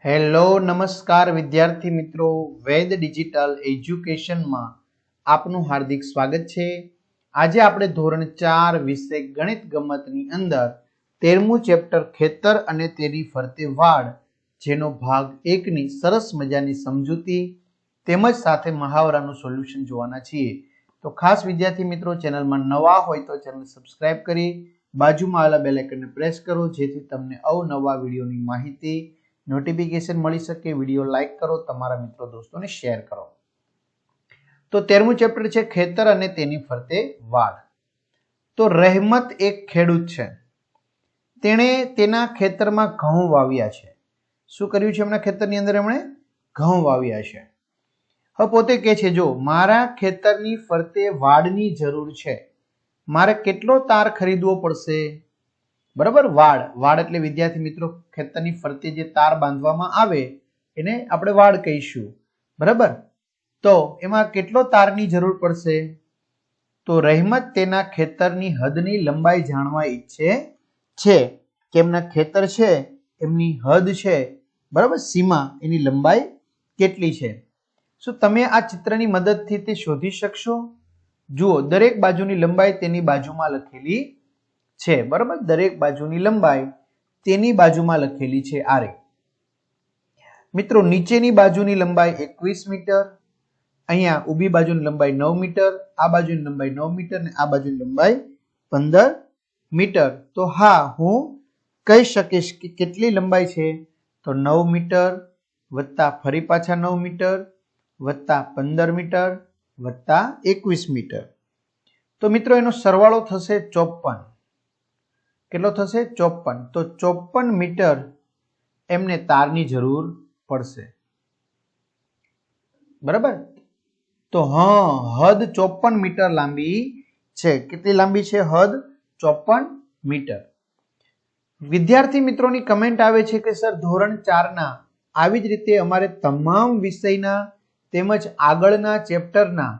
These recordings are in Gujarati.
હેલો નમસ્કાર વિદ્યાર્થી મિત્રો, વેદ ડિજિટલ એજ્યુકેશનમાં આપનું હાર્દિક સ્વાગત છે। આજે આપણે ધોરણ 4 વિષય ગણિત ગમતની અંદર 13મું ચેપ્ટર ખેતર અને તેની ફરતે વાડ જેનો ભાગ 1 ની સરસ મજાની સમજૂતી તેમજ સાથે મહાવરાનું સોલ્યુશન જોવાના છીએ। તો ખાસ વિદ્યાર્થી મિત્રો, ચેનલમાં નવા હોય તો ચેનલ સબસ્ક્રાઇબ કરી બાજુમાં આવેલા બેલ આઇકનને પ્રેસ કરો જેથી તમને અવનવા વિડીયોની માહિતી નોટિફિકેશન મળી શકે। વિડીયો લાઈક કરો, તમારા મિત્રો દોસ્તોને શેર કરો। તો 13મું ચેપ્ટર છે ખેતર અને તેની ફરતે વાડ। તો રહેમત એક ખેડૂત છે, તેણે તેના ખેતરમાં ઘઉં વાવ્યા છે। શું કર્યું છે એમના ખેતરની અંદર? એમણે ઘઉં વાવ્યા છે। હવે પોતે કહે છે, જો મારા ખેતરની ફરતે વાડની જરૂર છે, મારે કેટલો તાર ખરીદવો પડશે? બરાબર, વાડ એટલે વિદ્યાર્થી મિત્રો ખેતરની ફરતે જે તાર બાંધવામાં આવે એને આપણે વાડ કહીશું, બરાબર। તો એમાં કેટલો તારની જરૂર પડશે? તો રહેમત તેના ખેતરની હદની લંબાઈ જાણવા ઈચ્છે છે કે એમના ખેતર છે એમની હદ છે, બરાબર, સીમા, એની લંબાઈ કેટલી છે। શું તમે આ ચિત્રની મદદથી તે શોધી શકશો? જુઓ, દરેક બાજુની લંબાઈ તેની બાજુમાં લખેલી છે, બરાબર, દરેક બાજુની લંબાઈ તેની બાજુમાં લખેલી છે આ રે। મિત્રો, નીચેની બાજુની લંબાઈ 21 મીટર, અહીંયા ઊભી બાજુની લંબાઈ 9 મીટર, આ બાજુની લંબાઈ 9 મીટર અને આ બાજુની લંબાઈ 15 મીટર। તો હા, હું કહી શકીશ કે કેટલી લંબાઈ છે? તો 9 મીટર વત્તા ફરી પાછા 9 મીટર વત્તા 15 મીટર વત્તા 21 મીટર। તો મિત્રો એનો સરવાળો થશે 54। કેટલો થશે? 54। તો 54 મીટર એમને તારની જરૂર પડશે, બરાબર। તો હા, હદ 54 મીટર લાંબી છે। કેટલી લાંબી છે હદ? 54 મીટર। વિદ્યાર્થી મિત્રોની કમેન્ટ આવે છે કે સર, ધોરણ 4 ના આવી જ રીતે અમારે તમામ વિષયના તેમજ આગળના ચેપ્ટરના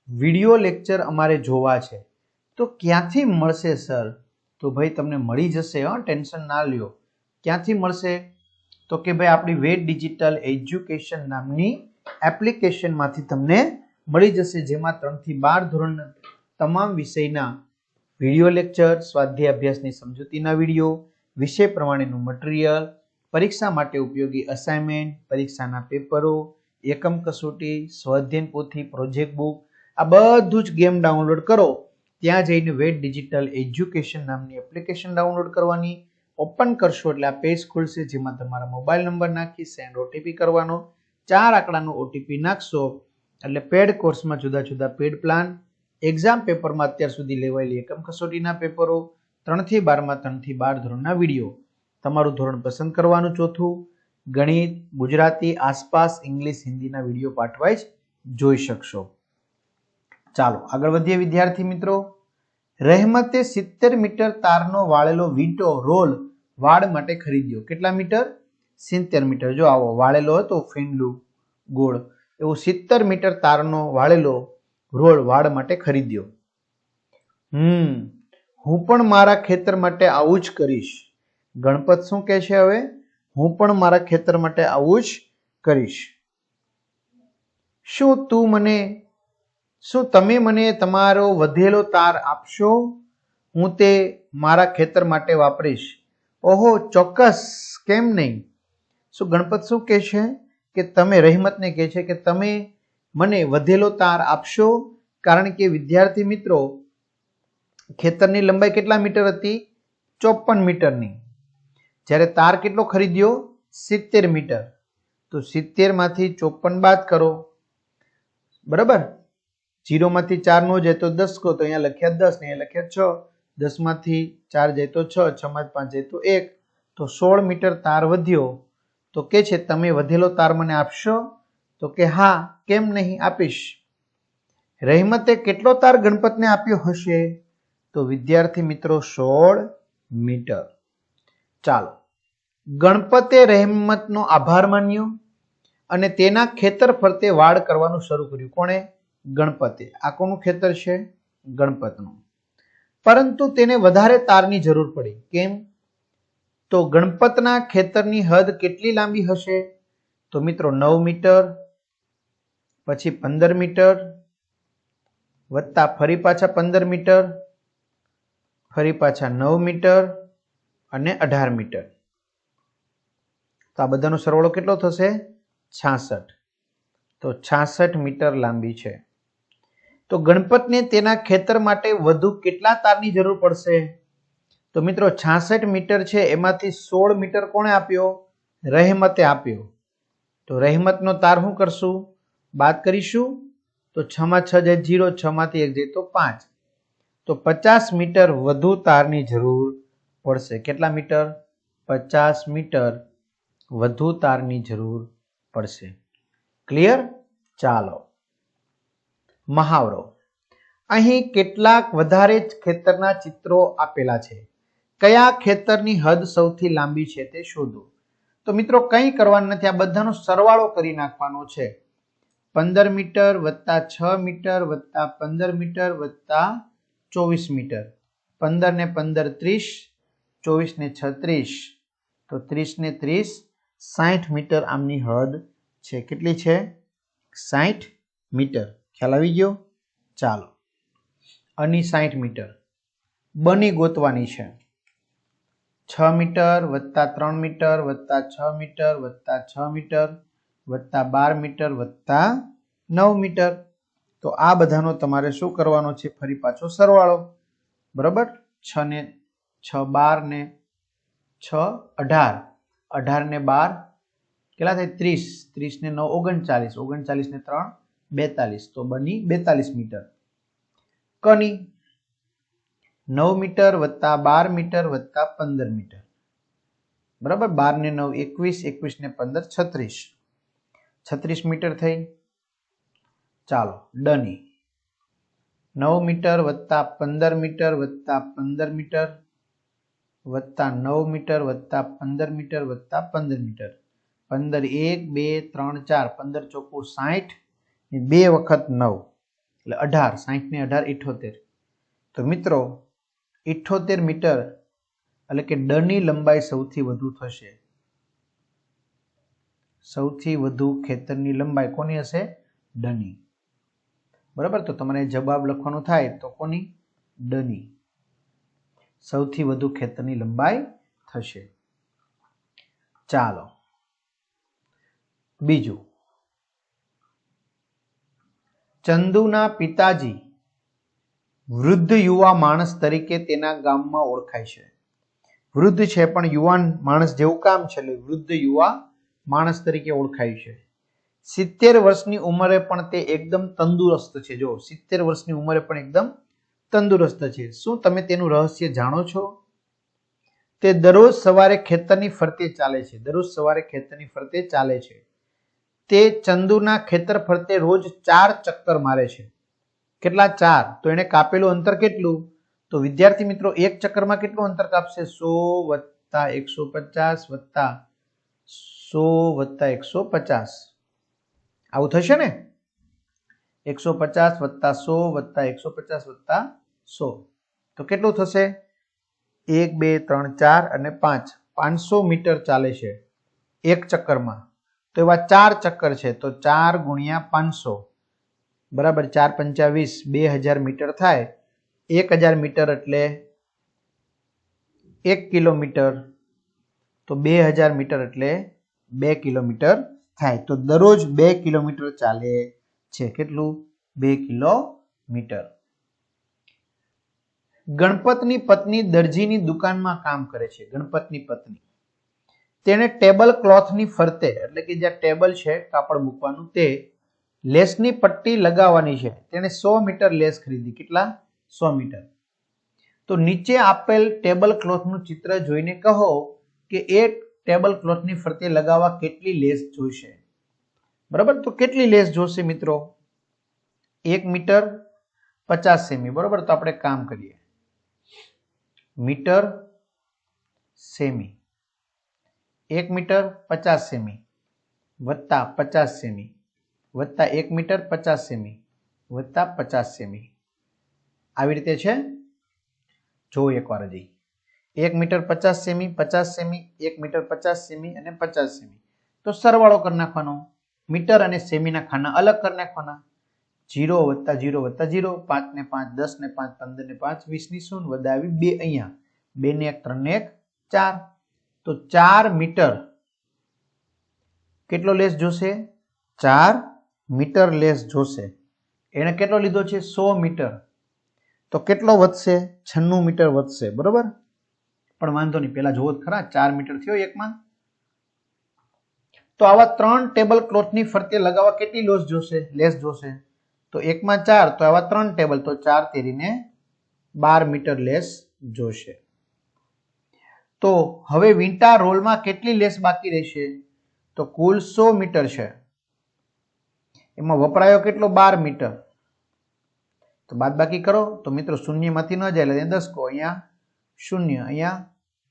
વિડિયો લેક્ચર અમારે જોવા છે, તો ક્યાંથી મળશે સર? તો ભાઈ તમને મળી જશે, ટેન્શન ના લ્યો। ક્યાંથી મળશે? તો કે ભાઈ આપણી વેદ ડિજિટલ એજ્યુકેશન નામની એપ્લિકેશનમાંથી તમને મળી જશે, જેમાં 3 થી 12 ધોરણના તમામ વિષયના વિડિયો લેક્ચર, સ્વાધ્યાય અભ્યાસની સમજૂતીના વિડિયો, વિષય પ્રમાણેનું મટીરિયલ, પરીક્ષા માટે ઉપયોગી અસાઇનમેન્ટ, પરીક્ષાના પેપરો, એકમ કસોટી, સ્વાધ્યાય પોથી, પ્રોજેક્ટ બુક, આ બધું જ ગેમ ડાઉનલોડ કરો। ત્યાં જઈને વેદ ડિજિટલ એજ્યુકેશન નામની એપ્લિકેશન ડાઉનલોડ કરવાની, ઓપન કરશો એટલે આ પેજ ખુલશે, જેમાં તમારા મોબાઈલ નંબર નાખી સેન્ડ ઓટીપી કરવાનો। 4 આંકડાનો ઓટીપી નાખશો એટલે પેડ કોર્સમાં જુદા જુદા પેડ પ્લાન, એક્ઝામ પેપરમાં અત્યાર સુધી લેવાયેલી એકમ કસોટીના પેપરો, 3 થી 12માં 3 થી 12 ધોરણના વિડીયો, તમારું ધોરણ પસંદ કરવાનું, ચોથું ગણિત, ગુજરાતી, આસપાસ, ઇંગ્લિશ, હિન્દીના વિડીયો પાર્ટ વાઇઝ જોઈ શકશો। ચાલો આગળ વધીએ વિદ્યાર્થી મિત્રો। રહેમતે 70 મીટર તારનો વાળેલો વીંટો રોલ વાડ માટે ખરીદ્યો। કેટલા મીટર? 70 મીટર। જો આવો વાળેલો હતો ફીંડલું ગોળ, એવો 70 મીટર તારનો વાળેલો રોલ વાડ માટે ખરીદ્યો। હું પણ મારા ખેતર માટે આવું જ કરીશ। ગણપત શું કહે છે હવે? હું પણ મારા ખેતર માટે આવું જ કરીશ। શું તમે મને તમારો વધેલો તાર આપશો? હું તે મારા ખેતર માટે વાપરીશ। ઓહો, ચોક્કસ, કેમ નહીં? શું ગણપત શું કહે છે કે તમે, રહેમતને કહે છે કે તમે મને વધેલો તાર આપશો? કારણ કે વિદ્યાર્થી મિત્રો ખેતરની લંબાઈ કેટલા મીટર હતી? 54 મીટરની। જ્યારે તાર કેટલો ખરીદ્યો? 70 મીટર। તો 70 માંથી 54 બાદ કરો, બરાબર। 0 માંથી 4 નો જાય તો 10 કહો, તો અહીંયા લખ્યા 10 ને અહીંયા લખ્યા 6, 10 માંથી 4 જાય તો 6, 6 માંથી 5 જાય તો 1, તો 16 મીટર તાર વધ્યો। તો કે છે તમે વધેલો તાર મને આપશો? તો કે હા, કેમ નહીં, આપીશ। રહેમતે કેટલો તાર ગણપતને આપ્યો હશે? તો વિદ્યાર્થી મિત્રો 16 મીટર। ચાલો, ગણપતે રહેમતનો આભાર માન્યો અને તેના ખેતર ફરતે વાડ કરવાનું શરૂ કર્યું। કોણે? ગણપતે। આ કોનું ખેતર છે? ગણપતનું। પરંતુ તેને વધારે તારની જરૂર પડી। કેમ? તો ગણપતના ખેતરની હદ કેટલી લાંબી હશે? તો મિત્રો 9 મીટર, પછી 15 મીટર, વત્તા ફરી પાછા 15 મીટર, ફરી પાછા 9 મીટર અને 18 મીટર. તો આ બધાનો સરવાળો કેટલો થશે? 66. તો 66 મીટર લાંબી છે. તો ગણપતને તેના ખેતર માટે વધુ કેટલા તારની જરૂર પડશે? તો મિત્રો 66 મીટર છે, એમાંથી 16 મીટર કોણે આપ્યો? રહેમતે આપ્યો. તો રહેમતનો તાર શું કરશું? બાદ કરીશું. તો 6 માં 6 જાય 0, 6 માંથી 1 જાય તો 5. તો 50 મીટર વધુ તારની જરૂર પડશે. કેટલા મીટર? 50 મીટર વધુ તારની જરૂર પડશે. ક્લિયર? ચાલો, મહાવરો. અહીં કેટલાક વધારે ખેતરના ચિત્રો આપેલા છે. કયા ખેતરની હદ સૌથી લાંબી છે તે શોધો. તો મિત્રો કંઈ કરવાનું નથી, આ બધાનો સરવાળો કરી નાખવાનો છે. 15 મીટર વત્તા 6 મીટર વત્તા 15 મીટર વત્તા 24 મીટર. 15 ને 15 30, 24 ને 6 30, તો 30 ને 30 60 મીટર આમની હદ છે. કેટલી છે? 60 મીટર. ખ્યાલ આવી ગયો? ચાલો, આની 60 મીટર બની ગોતવાની છે. 6 મીટર વત્તા 3 મીટર વત્તા 6 મીટર વત્તા 6 મીટર વત્તા 12 મીટર વત્તા 9 મીટર. તો આ બધાનો તમારે શું કરવાનો છે? ફરી પાછો સરવાળો. બરાબર? 6 ને 6 12 ને 6 18, 18 ને 12 કેટલા થાય? 30, 30 ને 9 39, 39 ને 3 42. તો બની 42 મીટર. કની 9 મીટર વત્તા 12 મીટર વત્તા 15 મીટર. બરાબર? 12 ને 9 21, 21 ને 15 36, 36 મીટર થઈ. ચાલો, ડની 9 મીટર વત્તા 15 મીટર વત્તા 15 મીટર વત્તા 9 મીટર વત્તા 15 મીટર વત્તા 15 મીટર. 15 1 2 3 4, 15 ચોખ્ખું 60 ને 2 વખત 9 એટલે 18. 60 ને 18 78. તો મિત્રો 78 મીટર એટલે કે ડની લંબાઈ સૌથી વધુ થશે. સૌથી વધુ ખેતરની લંબાઈ કોની હશે? ડની. બરાબર? તો તમારે જવાબ લખવાનો થાય તો કોની? ડની. સૌથી વધુ ખેતરની લંબાઈ થશે. ચાલો, બીજું. ચંદુના પિતાજી વૃદ્ધ યુવા માણસ તરીકે તેના ગામમાં ઓળખાય છે. વૃદ્ધ છે પણ યુવાન માણસ જેવું કામ છે એટલે વૃદ્ધ યુવા માણસ તરીકે ઓળખાય છે. 70 વર્ષની ઉંમરે પણ તે એકદમ તંદુરસ્ત છે. જો 70 વર્ષની ઉંમરે પણ એકદમ તંદુરસ્ત છે. શું તમે તેનું રહસ્ય જાણો છો? તે દરરોજ સવારે ખેતરની ફરતે ચાલે છે. દરરોજ સવારે ખેતરની ફરતે ચાલે છે. તે ચંદુના ખેતર ફરતે રોજ 4 ચક્કર મારે છે. કેટલા? 4. તો એને કાપેલું અંતર કેટલું? તો વિદ્યાર્થી મિત્રો એક ચક્કરમાં કેટલું અંતર કાપશે? 100 વત્તા 150 વત્તા 100 વત્તા 150. આવું થશે ને? 150 વત્તા 100 વત્તા 150 વત્તા 100. તો કેટલું થશે? 1 2 3 4 અને 5. 500 મીટર ચાલે છે એક ચક્કરમાં. તો એવા 4 ચક્કર છે. તો 4 ગુણ્યા 500 બરાબર 4 પંચા 20, 2000 મીટર થાય. 1000 મીટર એટલે 1 કિલોમીટર. તો 2000 મીટર એટલે 2 કિલોમીટર થાય. તો દરરોજ 2 કિલોમીટર ચાલે છે. કેટલું? 2 કિલોમીટર. ગણપતની પત્ની દરજીની દુકાનમાં કામ કરે છે. ગણપતની પત્ની તેને ટેબલ ક્લોથની ફરતે એટલે કે જ્યાં ટેબલ છે કાપડ મૂકવાનું તે લેસની પટ્ટી લગાવવાની છે. તેને 100 મીટર લેસ ખરીદી. કેટલા? 100 મીટર. તો નીચે આપેલ ટેબલ ક્લોથનું ચિત્ર જોઈને કહો કે એ ટેબલ ક્લોથની ફરતે લગાવવા કેટલી લેસ જોઈશે. બરાબર? તો કેટલી લેસ જોશે મિત્રો? 1 મીટર 50 સેમી. બરાબર? તો આપણે કામ કરીએ. Metre semi. 1 મીટર 50 સેમી વત્તા 50 સેમી વત્તા 1 મીટર 50 સેમી વત્તા 50 સેમી. આવી રીતે છે. જો એકવાર હજી 1 મીટર 50 સેમી, 50 સેમી, 1 મીટર 50 સેમી અને 50 સેમી. તો સરવાળો કરી નાખવાનો. મીટર અને સેમીના ખાના અલગ કરી નાખવાના. 0 વત્તા 0 વત્તા 0, 5 ને 5 10 ને 5 15 ને 5 20 ની શૂન્ય વધાવી 2 અહીંયા 2 ને 1 3 ને 1 4. તો 4 મીટર કેટલો લેસ જોશે? 4 મીટર લેસ જોશે. એને કેટલો લીધો છે? 100 મીટર. તો કેટલો વધશે? 96 મીટર વધશે. બરોબર, પણ વાંધો નહીં, પેલા જોવો ખરા 4 મીટર થયો એકમાં. તો આવા 3 ટેબલ ક્લોથની ફરતે લગાવવા કેટલી લેસ જોશે? તો એકમાં 4, તો આવા 3 ટેબલ, તો 4 તેરીને 12 મીટર લેસ જોશે. તો હવે વીંટા રોલમાં કેટલી લેસ બાકી રહેશે? તો કુલ 100 મીટર છે, એમાં વપરાયો કેટલો? 12 મીટર. તો બાદબાકી કરો તો મિત્રો શૂન્યમાંથી ન જાય એટલે 10 કહો, અહીંયા 0, અહીંયા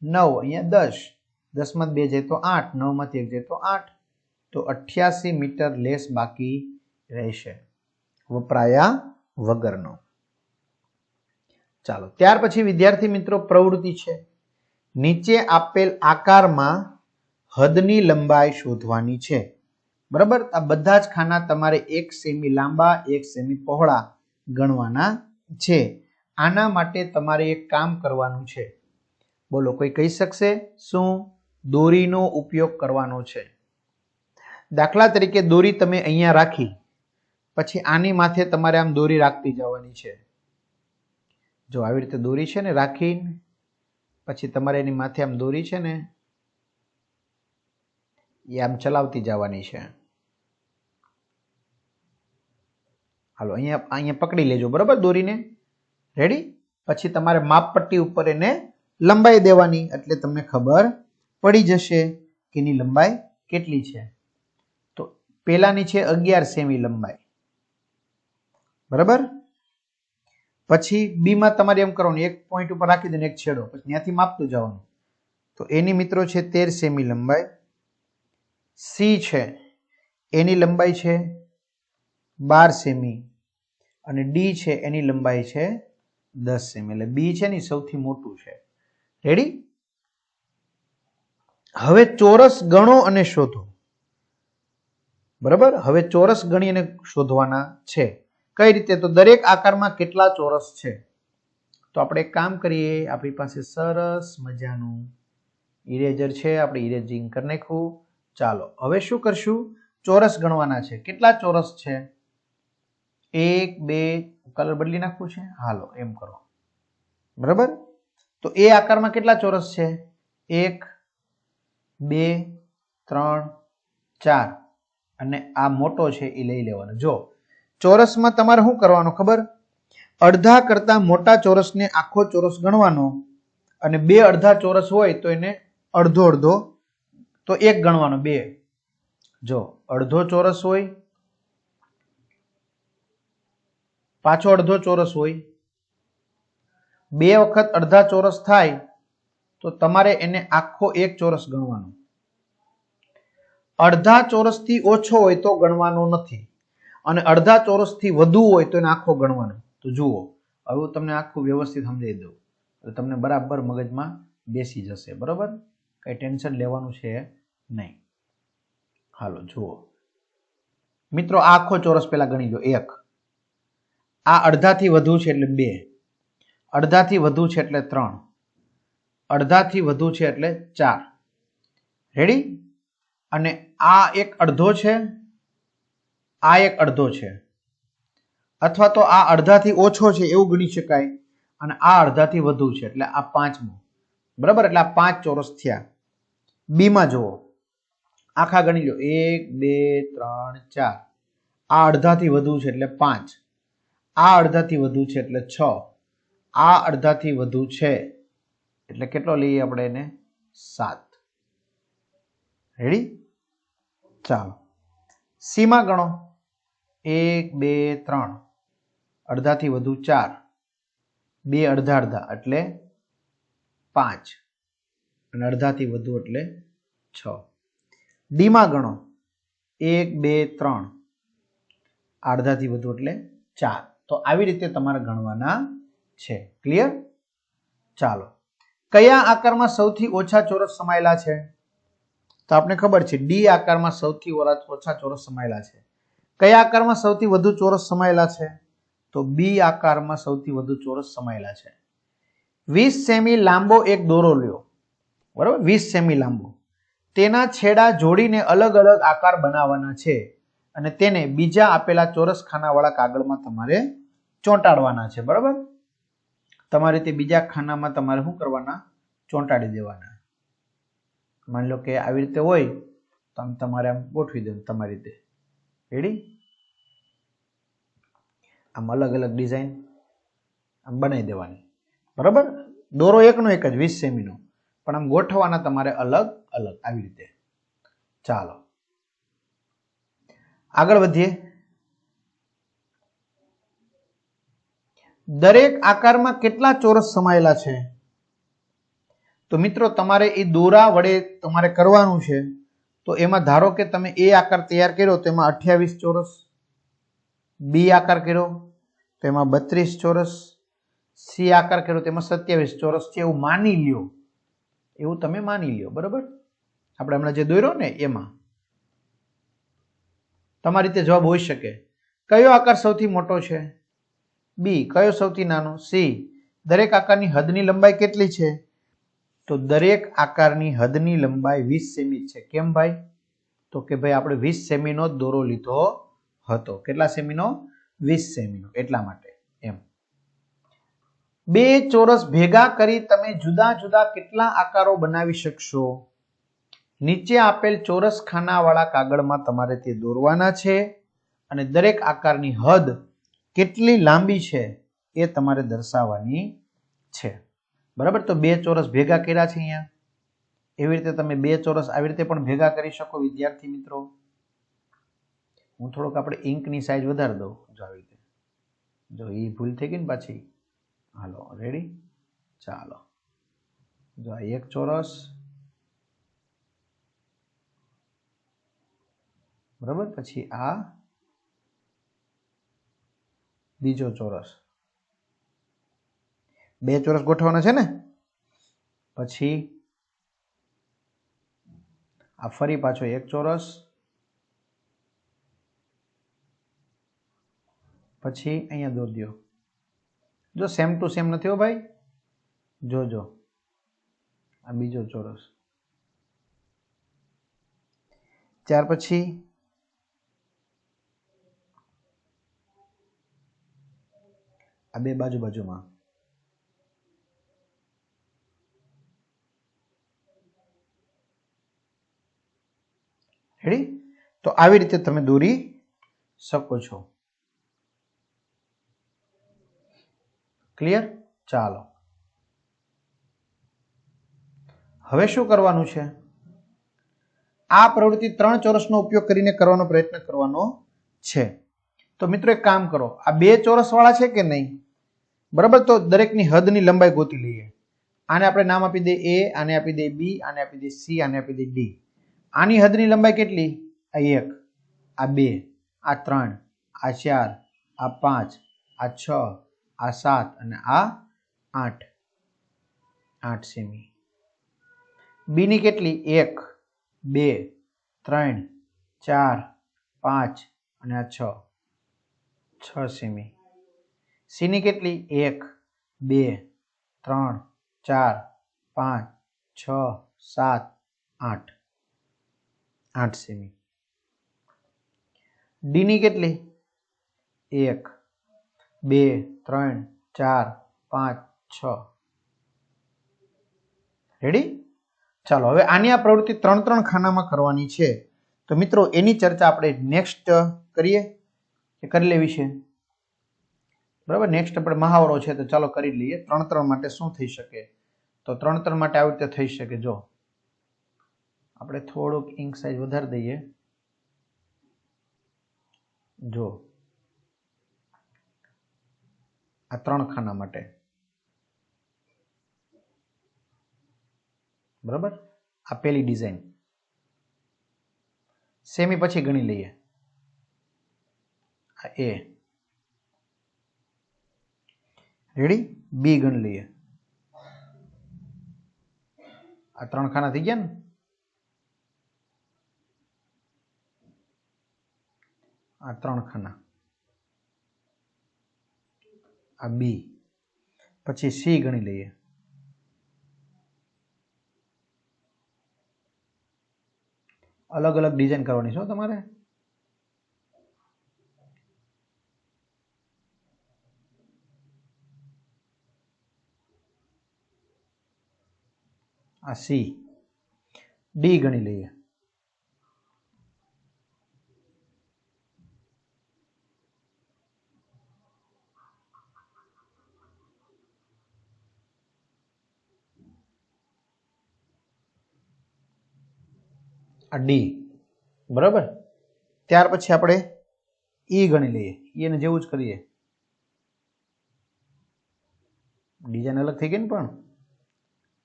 9, અહીંયા 10, 10 માં 2 જાય તો 8, 9 માંથી 1 જાય તો 8. તો 88 મીટર લેસ બાકી રહેશે વપરાયા વગરનો. ચાલો, ત્યાર પછી વિદ્યાર્થી મિત્રો પ્રવૃત્તિ છે. નીચે આપેલ આકારમાં હદની લંબાઈ શોધવાની છે. બરાબર, આ બધા જ ખાના તમારે 1 સેમી લાંબા 1 સેમી પહોળા ગણવાના છે. આના માટે તમારે એક કામ કરવાનું છે. બોલો, કોઈ કહી શકશે? શું? દોરીનો ઉપયોગ કરવાનો છે. દાખલા તરીકે દોરી તમે અહીંયા રાખી, પછી આની માથે તમારે આમ દોરી રાખતી જવાની છે. જો આવી રીતે દોરી છે ને રાખીને પછી તમારે એની માથે આમ દોરી છે ને એ આમ ચલાવતી જવાની છે. હાલો, અહીંયા પકડી લેજો. બરાબર, દોરીને રેડી. પછી તમારે માપપટ્ટી ઉપર એને લંબાઈ દેવાની, એટલે તમને ખબર પડી જશે કે એની લંબાઈ કેટલી છે. તો પેલાની છે 11 સેમી લંબાઈ. બરાબર, પછી બી માં તમારે એમ કરવાનું, એક પોઈન્ટ ઉપર રાખી દે એક છેડો, પછી ત્યાંથી માપતું જવાનું. તો એની મિત્રો છે 13 સેમી લંબાઈ. સી છે એની લંબાઈ છે 12 સેમી અને ડી છે એની લંબાઈ છે 10 સેમી. એટલે બી છે ને સૌથી મોટું છે. રેડી. હવે ચોરસ ગણો અને શોધો. બરાબર, હવે ચોરસ ગણી અને શોધવાના છે. કઈ રીતે? તો દરેક આકારમાં કેટલા ચોરસ છે. તો આપણે એક કામ કરીએ, આપણી પાસે સરસ મજાનું ઇરેઝર છે, આપણે ઇરેઝિંગ કરી નાખવું. ચાલો, હવે શું કરશું? ચોરસ ગણવાના છે. કેટલા ચોરસ છે? 1 2, કલર બદલી નાખવું છે. હાલો, એમ કરો. બરાબર, તો એ આકારમાં કેટલા ચોરસ છે? 1 2 3 4 અને આ મોટો છે એ લઈ લેવાનો. જો ચોરસમાં તમારે શું કરવાનું ખબર? અડધા કરતા મોટા ચોરસને આખો ચોરસ ગણવાનો, અને 2 અડધા ચોરસ હોય તો એને અડધો અડધો, તો 1 ગણવાનો. 2 જો અડધો ચોરસ હોય, પાછો અડધો ચોરસ હોય, 2 વખત અડધા ચોરસ થાય તો તમારે એને આખો 1 ચોરસ ગણવાનો. અડધા ચોરસથી ઓછો હોય તો ગણવાનો નથી, અને અડધા ચોરસથી વધુ હોય તો એને આખો ગણવાનો. તો જુઓ, હવે હું તમને આખું વ્યવસ્થિત સમજાવી દઉં તો તમને બરાબર મગજમાં બેસી જશે. બરાબર, કઈ ટેન્શન લેવાનું છે નહીં. હાલો જુઓ મિત્રો, આ આખો ચોરસ પેલા ગણી લો. 1, આ અડધાથી વધુ છે એટલે 2, અડધાથી વધુ છે એટલે 3, અડધાથી વધુ છે એટલે 4. રેડી. અને આ એક અડધો છે, આ એક અડધો છે, અથવા તો આ અડધાથી ઓછો છે એવું ગણી શકાય, અને આ અડધાથી વધુ છે એટલે આ 5મો. બરાબર, એટલે આ 5 ચોરસ થયા. બી માં જુઓ, આખા ગણી લો. 1 2 3 4. આ અડધાથી વધુ છે એટલે 5, આ અડધાથી વધુ છે એટલે 6, આ અડધાથી વધુ છે એટલે કેટલો લઈએ આપણે એને? 7. રેડી. ચાલો, સી માં ગણો. 1 2 3, અડધાથી વધુ 4, 2 અડધા અડધા એટલે 5, અને અડધાથી વધુ એટલે 6. ડી માં ગણો. 1 2 3, અડધાથી વધુ એટલે 4. તો આવી રીતે તમારે ગણવાના છે. ક્લિયર? ચાલો, કયા આકારમાં સૌથી ઓછા ચોરસ સમાયેલા છે? તો આપણે ખબર છે ડી આકારમાં સૌથી ઓછા ચોરસ સમાયેલા છે. કયા આકારમાં સૌથી વધુ ચોરસ સમાયેલા છે? તો બી આકારમાં સૌથી વધુ ચોરસ સમાયેલા છે. 20 સેમી લાંબો એક દોરો લ્યો, બરાબર, 20 સેમી લાંબો. તેના છેડા જોડીને અલગ અલગ આકાર બનાવવાના છે અને તેને બીજા આપેલા ચોરસ ખાનાવાળા કાગળમાં તમારે ચોંટાડવાના છે. બરાબર, તમારે તે બીજા ખાનામાં તમારે શું કરવાના? ચોંટાડી દેવાના. માની લો કે આવી રીતે હોય તો આમ તમારે આમ ગોઠવી દો તમારી રીતે. રેડી? આમ અલગ અલગ ડિઝાઇન આમ બનાવી દેવાની. બરાબર, દોરો એકનો એક જ 20 સેમીનો, પણ આમ ગોઠવવાના તમારે અલગ અલગ આવી રીતે. ચાલો આગળ વધીએ. દરેક આકારમાં કેટલા ચોરસ સમાયેલા છે? તો મિત્રો તમારે એ દોરા વડે તમારે કરવાનું છે. તો એમાં ધારો કે તમે એ આકાર તૈયાર કર્યો તો એમાં 28 ચોરસ, બી આકાર કર્યો તો એમાં 32 ચોરસ, સી આકાર કર્યો તો એમાં 27 ચોરસ છે એવું માની લ્યો. એવું તમે માની લ્યો. બરાબર, આપણે હમણાં જે દોર્યો ને એમાં તમારી રીતે જવાબ હોઈ શકે. કયો આકાર સૌથી મોટો છે? બી. કયો સૌથી નાનો? સી. દરેક આકારની હદની લંબાઈ કેટલી છે? તો દરેક આકારની હદની લંબાઈ 20 સેમી છે. કેમ ભાઈ? તો કે ભાઈ આપણે 20 સેમીનો જ દોરો લીધો હતો. કેટલા સેમીનો? 20 સેમીનો. એટલા માટે એમ. બે ચોરસ ભેગા કરી તમે જુદા જુદા કેટલા આકારો બનાવી શકશો? નીચે આપેલ ચોરસ ખાનાવાળા કાગળમાં તમારે તે દોરવાના છે અને દરેક આકારની હદ કેટલી લાંબી છે એ તમારે દર્શાવવાની છે. બરાબર, તો બે ચોરસ ભેગા કર્યા છે અહીંયા. એવી રીતે તમે બે ચોરસ આવી રીતે પણ ભેગા કરી શકો વિદ્યાર્થી મિત્રો. હું થોડોક આપણે ઇંકની સાઈઝ વધારી દઉં. જો આવી રીતે, જો એ ભૂલ થઈ ગઈ ને પાછી. હાલો, રેડી? ચાલો, જો આ એક ચોરસ, બરાબર, પછી આ બીજો ચોરસ. બે ચોરસ ગોઠવવાના છે ને. પછી આ ફરી પાછો એક ચોરસ, પછી અહીંયા દોર દો. જો સેમ ટુ સેમ નથી હો ભાઈ. જોજો આ બીજો ચોરસ. ત્યાર પછી આ બે બાજુ બાજુમાં. રેડી? તો આવી રીતે તમે દોરી શકો છો. ક્લિયર? ચાલો હવે શું કરવાનું છે? આ પ્રવૃત્તિ 3 ચોરસનો ઉપયોગ કરીને કરવાનો પ્રયત્ન કરવાનો છે. તો મિત્રો એક કામ કરો, આ બે ચોરસ વાળા છે કે નહીં? બરાબર, તો દરેકની હદની લંબાઈ ગોતી લઈએ. આને આપણે નામ આપી દઈએ એ, આને આપી દઈએ બી, આને આપી દઈએ સી, આને આપી દઈએ ડી. આની હદની લંબાઈ કેટલી? આ 1, આ 2, આ 3, આ 4, આ 5, આ 6, આ 7 અને આ 8. 8 સેમી. બી ની કેટલી? 1, 2, 3, 4, 5 અને આ 6. 6 સેમી. સી ની કેટલી? 1, 2, 3, 4, 5, 6, 7, 8. 8 સેમી. ડી ની કેટલી? 1, 2, 3, 4, 5, 6. રેડી? ચાલો હવે આની આ પ્રવૃત્તિ 3 ખાનામાં કરવાની છે. તો મિત્રો એની ચર્ચા આપણે નેક્સ્ટ કરીએ કે કરી લેવી છે? બરાબર, નેક્સ્ટ આપણે મહાવરો છે તો ચાલો કરી લઈએ. 3 માટે શું થઈ શકે? તો 3 માટે આવી રીતે થઈ શકે. જો આપણે થોડુંક ઇંક સાઇઝ વધારી દઈએ. જો આ 3 ખાના માટે. બરાબર, આ પેલી ડિઝાઇન સેમી પછી ગણી લઈએ. આ એ. રેડી? બી ગણી લઈએ. આ 3 ખાના થઈ ગયા ને. આ 3 ખાના, આ બી, પછી સી ગણી લઈએ. અલગ અલગ ડિઝાઇન કરવાની છે તમારે. આ સી, ડી ગણી લઈએ. આ ડી, બરાબર. ત્યાર પછી આપણે ઈ ગણી લઈએ. એને જેવું જ કરીએ. ડિઝાઇન અલગ થઈ ગઈ ને પણ.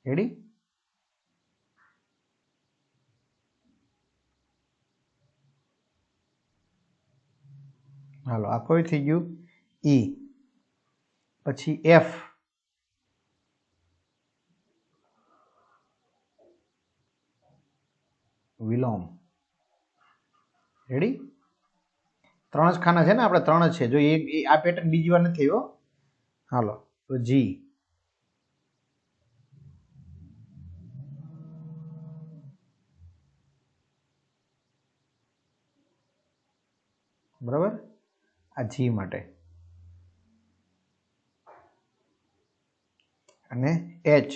રેડી? હાલો, આ કોઈ થઈ ગયું ઈ. પછી એફ, વિલોમ. રેડી? 3 જ ખાના છે ને, આપણે 3 જ છે. જો આ પેટર્ન બીજી વાર નથી આવ્યો. હાલો, તો જી, બરાબર. આ જી માટે. અને એચ,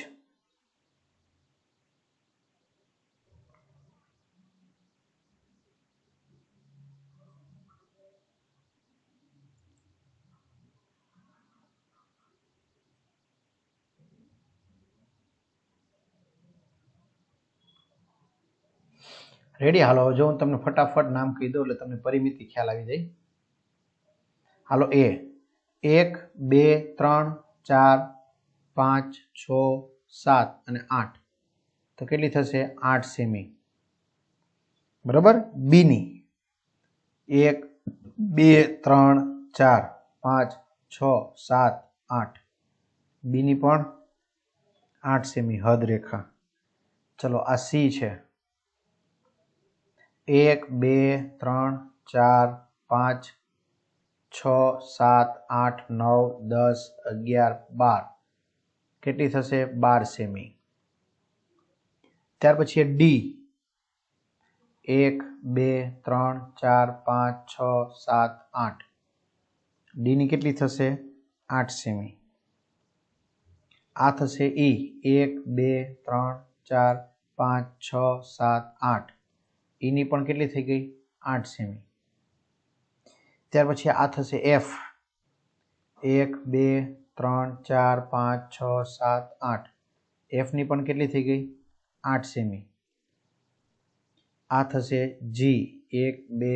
રેડી? હાલો, જો હું તમને ફટાફટ નામ કહી દઉં એટલે તમને પરિમિતિ ખ્યાલ આવી જાય. હાલો, એ 1 2 3 4 5 6 7 અને 8, તો કેટલી થશે? 8 સેમી. બરાબર. બી ની 1 2 3 4 5 6 7 8, બી ની પણ 8 સેમી હદ રેખા. ચલો, આ સી છે 1 2 3 4 5 6 7 8 9 10 11 12, કેટલી થશે? 12 સેમી. ત્યાર પછી ડી 1 2 3 4 5 6 7 8, ડી ની કેટલી થશે? 8 સેમી. આ થશે ઈ 1 2 3 4 5 6 7 8, ઈ ની પણ કેટલી થઈ ગઈ? 8 સેમી. ત્યાર પછી આ થશે એફ 1 2 3 4 5 6 7 8, એફ ની પણ કેટલી થઈ ગઈ? 8 સેમી. આ થશે જી 1 2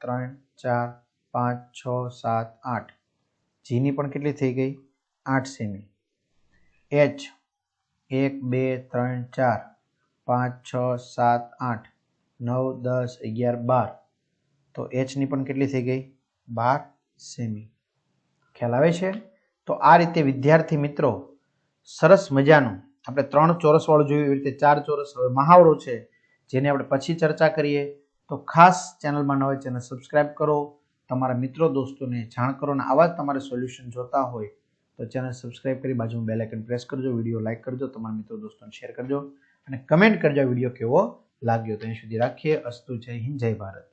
3 4 5 6 7 8, જી ની પણ કેટલી થઈ ગઈ? 8 સેમી. એચ 1 2 3 4 5 6 7 8 9 10 11 12, તો એચ ની પણ કેટલી થઈ ગઈ? 12 સેમી. ખ્યાલ આવે છે? તો આ રીતે વિદ્યાર્થી મિત્રો સરસ મજાનું આપણે 3 ચોરસ વાળું જોયું, એવી રીતે 4 ચોરસ. હવે મહાવરો છે જેને આપણે પછી ચર્ચા કરીએ. તો ખાસ ચેનલમાં ન હોય ચેનલ સબસ્ક્રાઇબ કરો, તમારા મિત્રો દોસ્તોને જાણ કરો, અને આવા જ તમારે સોલ્યુશન જોતા હોય તો ચેનલ સબસ્ક્રાઇબ કરી બાજુમાં બેલ આઇકન પ્રેસ કરજો, વિડીયો લાઇક કરજો, તમારા મિત્રો દોસ્તોને શેર કરજો અને કમેન્ટ કરજો વિડીયો કેવો લાગ્યો. તો અહીં સુધી રાખીએ. અસ્તુ. જય હિન્દ, જય ભારત.